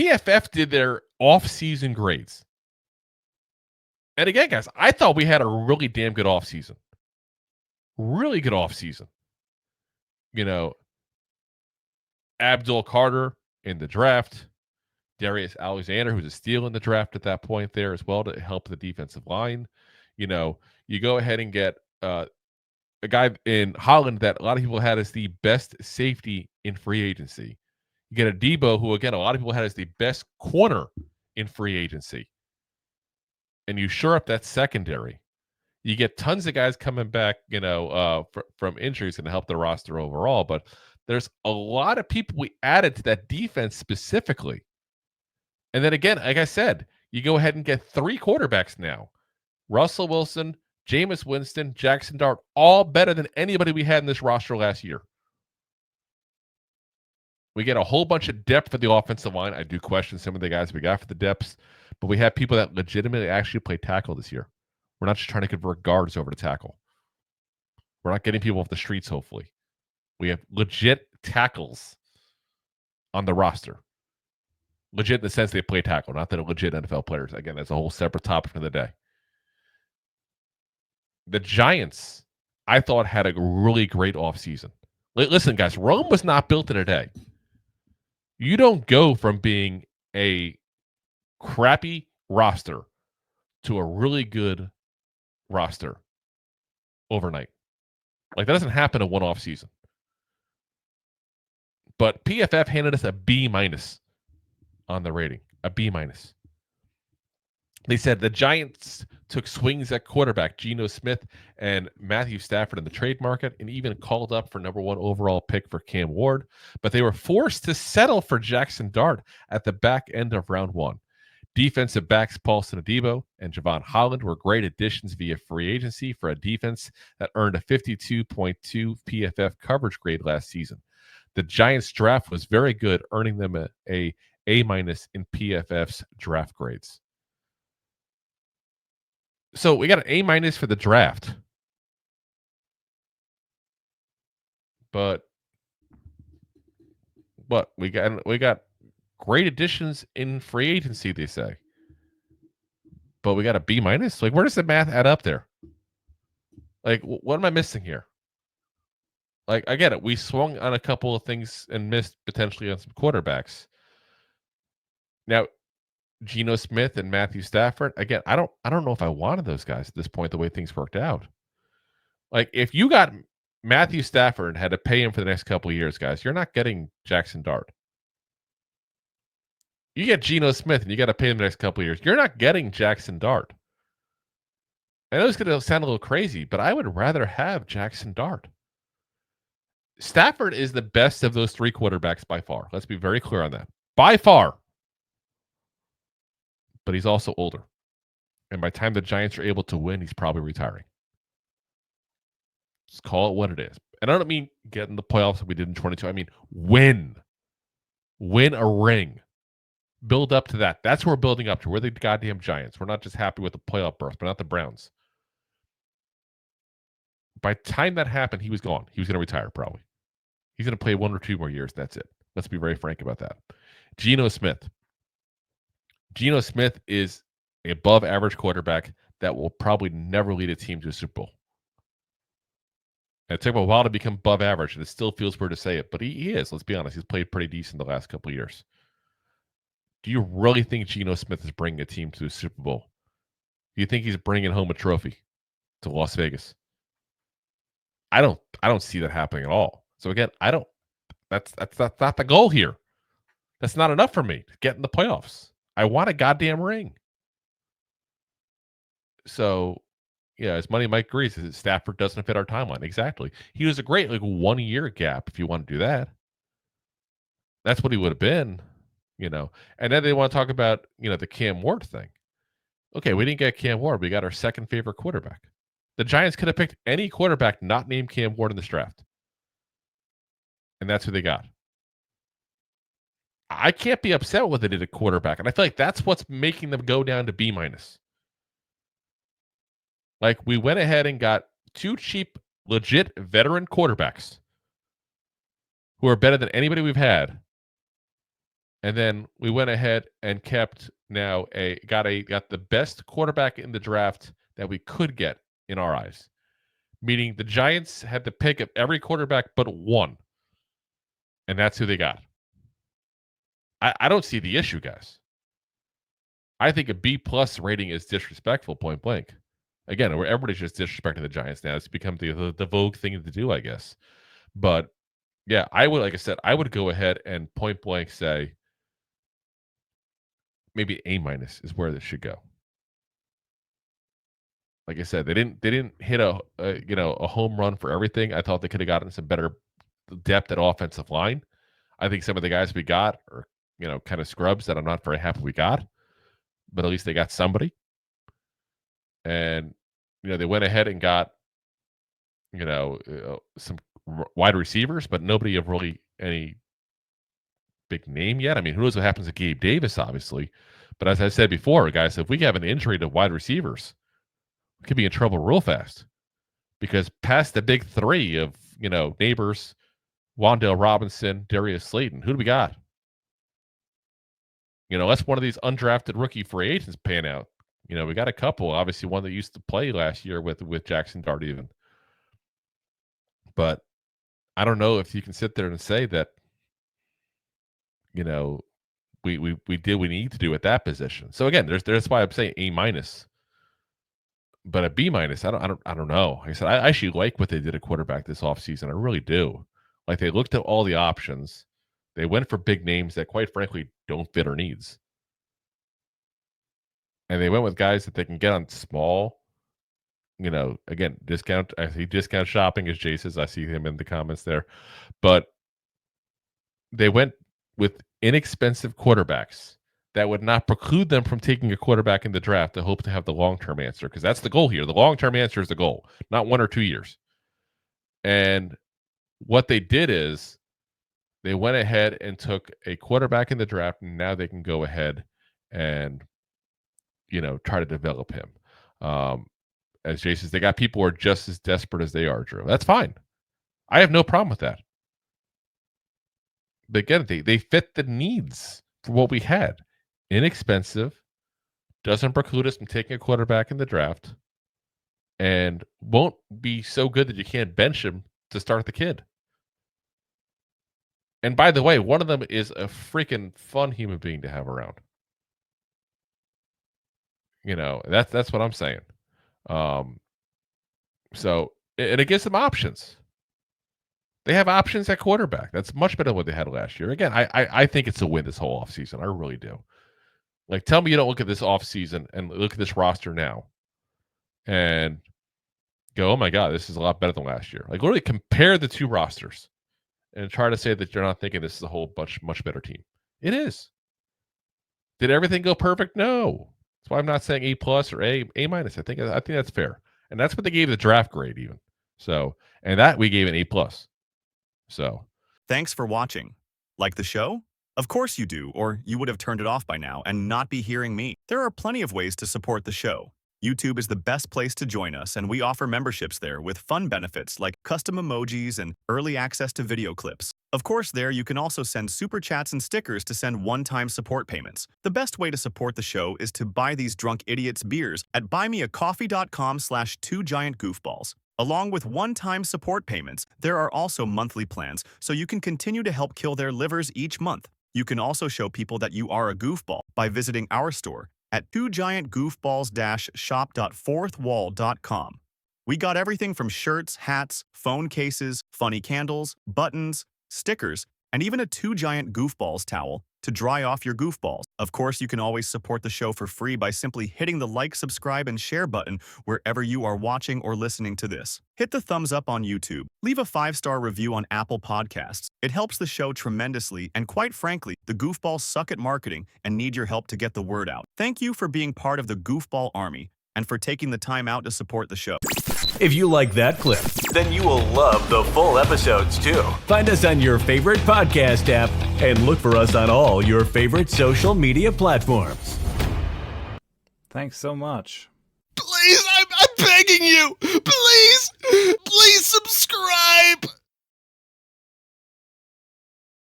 PFF did their off-season grades. And again, guys, I thought we had a really damn good offseason. Really good offseason. You know, Abdul Carter in the draft. Darius Alexander, who's a steal in the draft at that point there as well to help the defensive line. You know, you go ahead and get a guy in Holland that a lot of people had as the best safety in free agency. You get Adebo, who, again, a lot of people had as the best corner in free agency. And you shore up that secondary. You get tons of guys coming back, from injuries and help the roster overall. But there's a lot of people we added to that defense specifically. And then again, like I said, you go ahead and get 3 quarterbacks now. Russell Wilson, Jameis Winston, Jackson Dart, all better than anybody we had in this roster last year. We get a whole bunch of depth for the offensive line. I do question some of the guys we got for the depths, but we have people that legitimately actually play tackle this year. We're not just trying to convert guards over to tackle. We're not getting people off the streets, hopefully. We have legit tackles on the roster. Legit in the sense they play tackle, not that they're legit NFL players. Again, that's a whole separate topic for the day. The Giants, I thought, had a really great offseason. Listen, guys, Rome was not built in a day. You don't go from being a crappy roster to a really good roster overnight. Like, that doesn't happen in one offseason. But PFF handed us a B- on the rating. A B-. They said the Giants took swings at quarterback Geno Smith and Matthew Stafford in the trade market and even called up for number 1 overall pick for Cam Ward, but they were forced to settle for Jackson Dart at the back end of round 1. Defensive backs Paulson Adebo and Javon Holland were great additions via free agency for a defense that earned a 52.2 PFF coverage grade last season. The Giants draft was very good, earning them a A- in PFF's draft grades. So we got an A- for the draft. But we got great additions in free agency, they say. But we got a B-. Like, where does the math add up there? Like, what am I missing here? Like, I get it. We swung on a couple of things and missed potentially on some quarterbacks. Now, Geno Smith and Matthew Stafford, again, I don't know if I wanted those guys at this point, the way things worked out. Like, if you got Matthew Stafford and had to pay him for the next couple of years, guys, you're not getting Jackson Dart. You get Geno Smith and you got to pay him the next couple of years. You're not getting Jackson Dart. I know it's going to sound a little crazy, but I would rather have Jackson Dart. Stafford is the best of those 3 quarterbacks by far. Let's be very clear on that. By far. But he's also older. And by the time the Giants are able to win, he's probably retiring. Just call it what it is. And I don't mean get in the playoffs like we did in 22. I mean win. Win a ring. Build up to that. That's what we're building up to. We're the goddamn Giants. We're not just happy with the playoff berth, but not the Browns. By the time that happened, he was gone. He was going to retire probably. He's going to play 1 or 2 more years. That's it. Let's be very frank about that. Geno Smith. Geno Smith is an above average quarterback that will probably never lead a team to a Super Bowl. And it took him a while to become above average, and it still feels weird to say it, but he is. Let's be honest. He's played pretty decent the last couple of years. Do you really think Geno Smith is bringing a team to a Super Bowl? Do you think he's bringing home a trophy to Las Vegas? I don't see that happening at all. So again, that's not the goal here. That's not enough for me to get in the playoffs. I want a goddamn ring. So, yeah, as Money Mike agrees, Stafford doesn't fit our timeline. Exactly. He was a great 1 year gap if you want to do that. That's what he would have been, And then they want to talk about, the Cam Ward thing. Okay, we didn't get Cam Ward. We got our second favorite quarterback. The Giants could have picked any quarterback not named Cam Ward in this draft. And that's who they got. I can't be upset with what they did at quarterback. And I feel like that's what's making them go down to B-. Like, we went ahead and got 2 cheap, legit veteran quarterbacks who are better than anybody we've had. And then we went ahead and got the best quarterback in the draft that we could get in our eyes. Meaning the Giants had the pick of every quarterback but one. And that's who they got. I don't see the issue, guys. I think a B+ rating is disrespectful, point blank. Again, where everybody's just disrespecting the Giants now. It's become the vogue thing to do, I guess. But yeah, I would, like I said, I would go ahead and point blank say maybe A- is where this should go. Like I said, they didn't hit a home run for everything. I thought they could have gotten some better depth at offensive line. I think some of the guys we got are kind of scrubs that I'm not very happy we got, but at least they got somebody. And they went ahead and got some wide receivers, but nobody of really any big name yet. I mean, who knows what happens to Gabe Davis, obviously. But as I said before, guys, if we have an injury to wide receivers, we could be in trouble real fast. Because past the big three of, Neighbors, Wan'Dale Robinson, Darius Slayton, who do we got? Unless one of these undrafted rookie free agents pan out. We got a couple. Obviously, one that used to play last year with Jackson Dart even. But I don't know if you can sit there and say that, we did what we need to do at that position. So again, there's why I'm saying A-, but a B-, I don't know. Like I said, I actually like what they did at quarterback this offseason. I really do. Like they looked at all the options. They went for big names that, quite frankly, don't fit our needs. And they went with guys that they can get on small, again, discount. I see discount shopping, as Jay says. I see him in the comments there. But they went with inexpensive quarterbacks that would not preclude them from taking a quarterback in the draft to hope to have the long-term answer, because that's the goal here. The long-term answer is the goal, not 1 or 2 years. And what they did is they went ahead and took a quarterback in the draft, and now they can go ahead and, try to develop him. As Jay says, they got people who are just as desperate as they are, Drew. That's fine. I have no problem with that. But again, they fit the needs for what we had. Inexpensive, doesn't preclude us from taking a quarterback in the draft, and won't be so good that you can't bench him to start the kid. And by the way, one of them is a freaking fun human being to have around. That's what I'm saying. So, and it gives them options. They have options at quarterback. That's much better than what they had last year. Again, I think it's a win this whole offseason. I really do. Like, tell me you don't look at this offseason and look at this roster now and go, oh my God, this is a lot better than last year. Like, literally compare the two rosters and try to say that you're not thinking this is a whole much better team. It is. Did everything go perfect? No. That's why I'm not saying A+ or A-. I think that's fair. And that's what they gave the draft grade even. So, and that we gave an A+. So, thanks for watching. Like the show? Of course you do, or you would have turned it off by now and not be hearing me. There are plenty of ways to support the show. YouTube is the best place to join us, and we offer memberships there with fun benefits like custom emojis and early access to video clips. Of course, there you can also send super chats and stickers to send one-time support payments. The best way to support the show is to buy these drunk idiots beers at buymeacoffee.com/2giantgoofballs. Along with one-time support payments, there are also monthly plans, so you can continue to help kill their livers each month. You can also show people that you are a goofball by visiting our store at 2giantgoofballs-shop.fourthwall.com. We got everything from shirts, hats, phone cases, funny candles, buttons, stickers, and even a 2 Giant Goofballs towel to dry off your goofballs. Of course, you can always support the show for free by simply hitting the like, subscribe, and share button wherever you are watching or listening to this. Hit the thumbs up on YouTube. Leave a 5-star review on Apple Podcasts. It helps the show tremendously, and quite frankly, the Goofballs suck at marketing and need your help to get the word out. Thank you for being part of the Goofball Army and for taking the time out to support the show. If you like that clip, then you will love the full episodes too. Find us on your favorite podcast app and look for us on all your favorite social media platforms. Thanks so much. Please, I'm begging you. Please subscribe.